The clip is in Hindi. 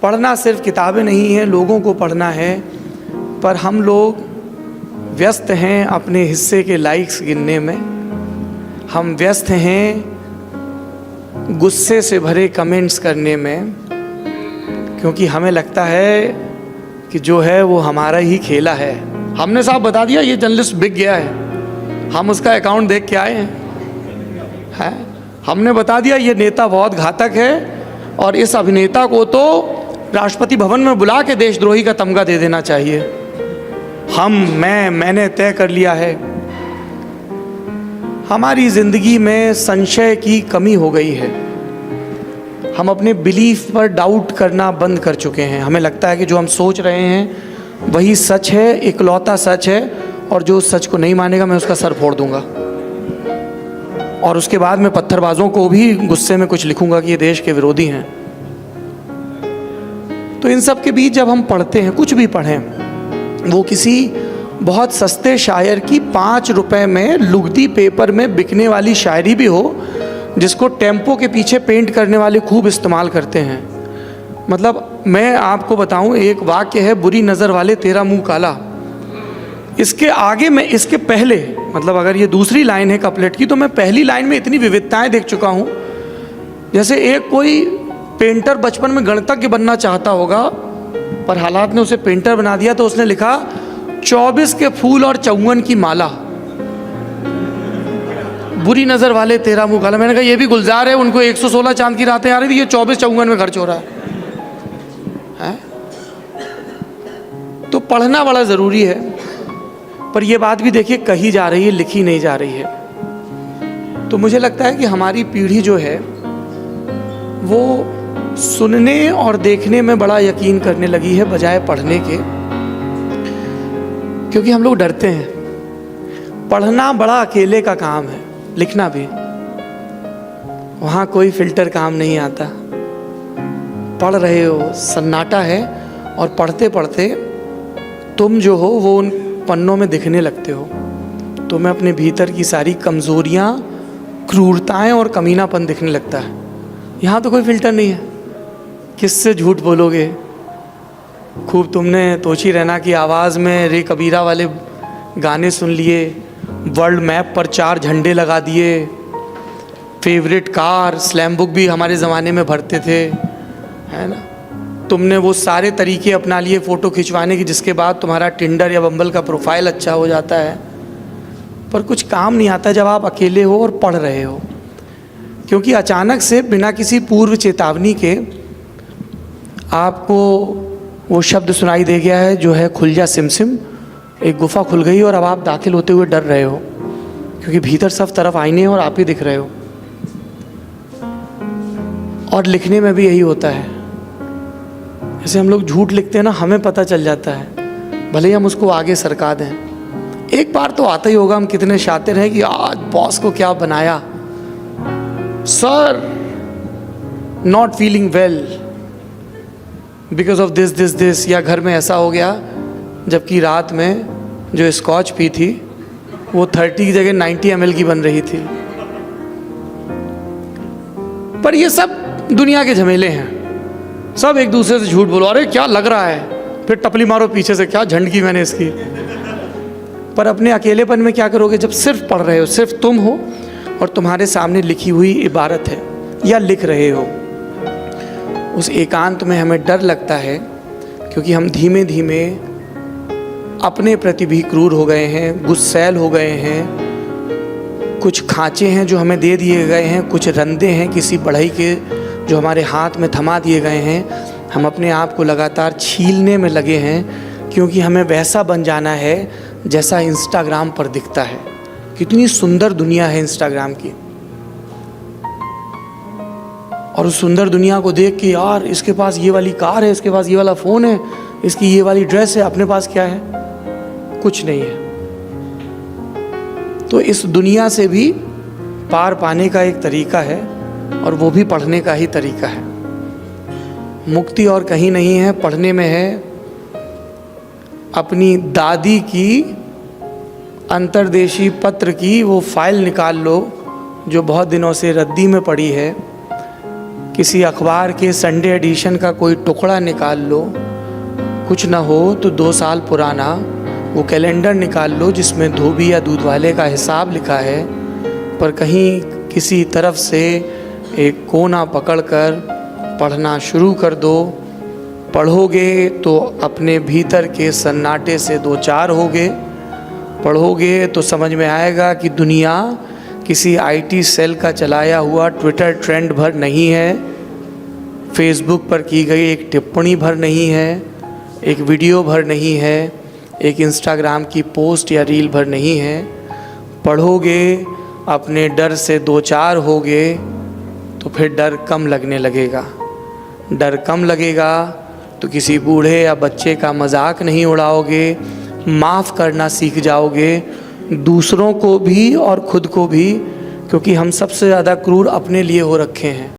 पढ़ना सिर्फ किताबें नहीं है, लोगों को पढ़ना है। पर हम लोग व्यस्त हैं अपने हिस्से के लाइक्स गिनने में, हम व्यस्त हैं गुस्से से भरे कमेंट्स करने में, क्योंकि हमें लगता है कि जो है वो हमारा ही खेला है। हमने साहब बता दिया ये जर्नलिस्ट बिक गया है, हम उसका अकाउंट देख के आए हैं। हमने बता दिया ये नेता बहुत घातक है और इस अभिनेता को तो राष्ट्रपति भवन में बुला के देशद्रोही का तमगा दे देना चाहिए। मैंने तय कर लिया है। हमारी जिंदगी में संशय की कमी हो गई है। हम अपने बिलीफ पर डाउट करना बंद कर चुके हैं। हमें लगता है कि जो हम सोच रहे हैं वही सच है, इकलौता सच है, और जो उस सच को नहीं मानेगा मैं उसका सर फोड़ दूंगा। और उसके बाद मैं पत्थरबाजों को भी गुस्से में कुछ लिखूंगा कि ये देश के विरोधी हैं। तो इन सब के बीच जब हम पढ़ते हैं, कुछ भी पढ़ें, वो किसी बहुत सस्ते शायर की 5 रुपए में लुगदी पेपर में बिकने वाली शायरी भी हो, जिसको टेम्पो के पीछे पेंट करने वाले खूब इस्तेमाल करते हैं। मतलब मैं आपको बताऊं, एक वाक्य है, बुरी नज़र वाले तेरा मुंह काला। इसके आगे मैं, इसके पहले, मतलब अगर ये दूसरी लाइन है कपलेट की, तो मैं पहली लाइन में इतनी विविधताएं देख चुका हूं। जैसे एक कोई पेंटर बचपन में गणितज्ञ बनना चाहता होगा, पर हालात ने उसे पेंटर बना दिया, तो उसने लिखा 24 के फूल और 54 की माला, बुरी नजर वाले तेरा मुंह काला। मैंने कहा ये भी गुलजार है, उनको 116 चांद की रातें आ रही थी, ये 24-54 में खर्च हो रहा है। तो पढ़ना बड़ा ज़रूरी है, पर यह बात भी देखिए कही जा रही है, लिखी नहीं जा रही है। तो मुझे लगता है कि हमारी पीढ़ी जो है वो सुनने और देखने में बड़ा यकीन करने लगी है बजाय पढ़ने के, क्योंकि हम लोग डरते हैं। पढ़ना बड़ा अकेले का काम है, लिखना भी। वहाँ कोई फिल्टर काम नहीं आता। पढ़ रहे हो, सन्नाटा है, और पढ़ते पढ़ते तुम जो हो वो उन पन्नों में दिखने लगते हो। तुम्हें अपने भीतर की सारी कमज़ोरियाँ, क्रूरताएं और कमीनापन दिखने लगता है। यहाँ तो कोई फिल्टर नहीं है, किससे झूठ बोलोगे। खूब तुमने तोची रैना की आवाज़ में रे कबीरा वाले गाने सुन लिए, वर्ल्ड मैप पर 4 झंडे लगा दिए, फेवरेट कार, स्लैम बुक भी हमारे ज़माने में भरते थे, है ना। तुमने वो सारे तरीके अपना लिए फ़ोटो खिंचवाने की, जिसके बाद तुम्हारा टिंडर या बम्बल का प्रोफाइल अच्छा हो जाता है। पर कुछ काम नहीं आता जब आप अकेले हो और पढ़ रहे हो, क्योंकि अचानक से बिना किसी पूर्व चेतावनी के आपको वो शब्द सुनाई दे गया है जो है खुल जा सिमसिम। एक गुफा खुल गई और अब आप दाखिल होते हुए डर रहे हो, क्योंकि भीतर सब तरफ आईने हैं और आप ही दिख रहे हो। और लिखने में भी यही होता है। जैसे हम लोग झूठ लिखते हैं ना, हमें पता चल जाता है, भले ही हम उसको आगे सरका दें। एक बार तो आता ही होगा हम कितने शातिर हैं कि आज बॉस को क्या बनाया, sir not feeling well because of this this this, या घर में ऐसा हो गया, जबकि रात में जो स्कॉच पी थी वो 30 की जगह 90 ml की बन रही थी। पर ये सब दुनिया के झमेले हैं। सब एक दूसरे से झूठ बोलो, अरे क्या लग रहा है, फिर टपली मारो पीछे से, क्या झंड की मैंने इसकी। पर अपने अकेलेपन में क्या करोगे जब सिर्फ पढ़ रहे हो, सिर्फ तुम हो और तुम्हारे सामने लिखी हुई इबारत है या लिख रहे हो। उस एकांत में हमें डर लगता है, क्योंकि हम धीमे धीमे अपने प्रति भी क्रूर हो गए हैं, गुस्सैल हो गए हैं। कुछ खांचे हैं जो हमें दे दिए गए हैं, कुछ रंदे हैं किसी बढ़ई के जो हमारे हाथ में थमा दिए गए हैं। हम अपने आप को लगातार छीलने में लगे हैं, क्योंकि हमें वैसा बन जाना है जैसा इंस्टाग्राम पर दिखता है। कितनी सुंदर दुनिया है इंस्टाग्राम की, और उस सुंदर दुनिया को देख के यार इसके पास ये वाली कार है, इसके पास ये वाला फ़ोन है, इसकी ये वाली ड्रेस है, अपने पास क्या है? कुछ नहीं है। तो इस दुनिया से भी पार पाने का एक तरीका है, और वो भी पढ़ने का ही तरीका है। मुक्ति और कहीं नहीं है, पढ़ने में है। अपनी दादी की अंतर्देशी पत्र की वो फाइल निकाल लो जो बहुत दिनों से रद्दी में पड़ी है, किसी अखबार के संडे एडिशन का कोई टुकड़ा निकाल लो, कुछ ना हो तो 2 साल पुराना वो कैलेंडर निकाल लो जिसमें धोबी या दूध वाले का हिसाब लिखा है, पर कहीं किसी तरफ से एक कोना पकड़कर पढ़ना शुरू कर दो। पढ़ोगे तो अपने भीतर के सन्नाटे से दो चार होगे। पढ़ोगे तो समझ में आएगा कि दुनिया किसी आईटी सेल का चलाया हुआ ट्विटर ट्रेंड भर नहीं है, फेसबुक पर की गई एक टिप्पणी भर नहीं है, एक वीडियो भर नहीं है, एक इंस्टाग्राम की पोस्ट या रील भर नहीं है। पढ़ोगे, अपने डर से दो चार होगे तो फिर डर कम लगने लगेगा। डर कम लगेगा तो किसी बूढ़े या बच्चे का मजाक नहीं उड़ाओगे, माफ़ करना सीख जाओगे, दूसरों को भी और खुद को भी, क्योंकि हम सबसे ज़्यादा क्रूर अपने लिए हो रखे हैं।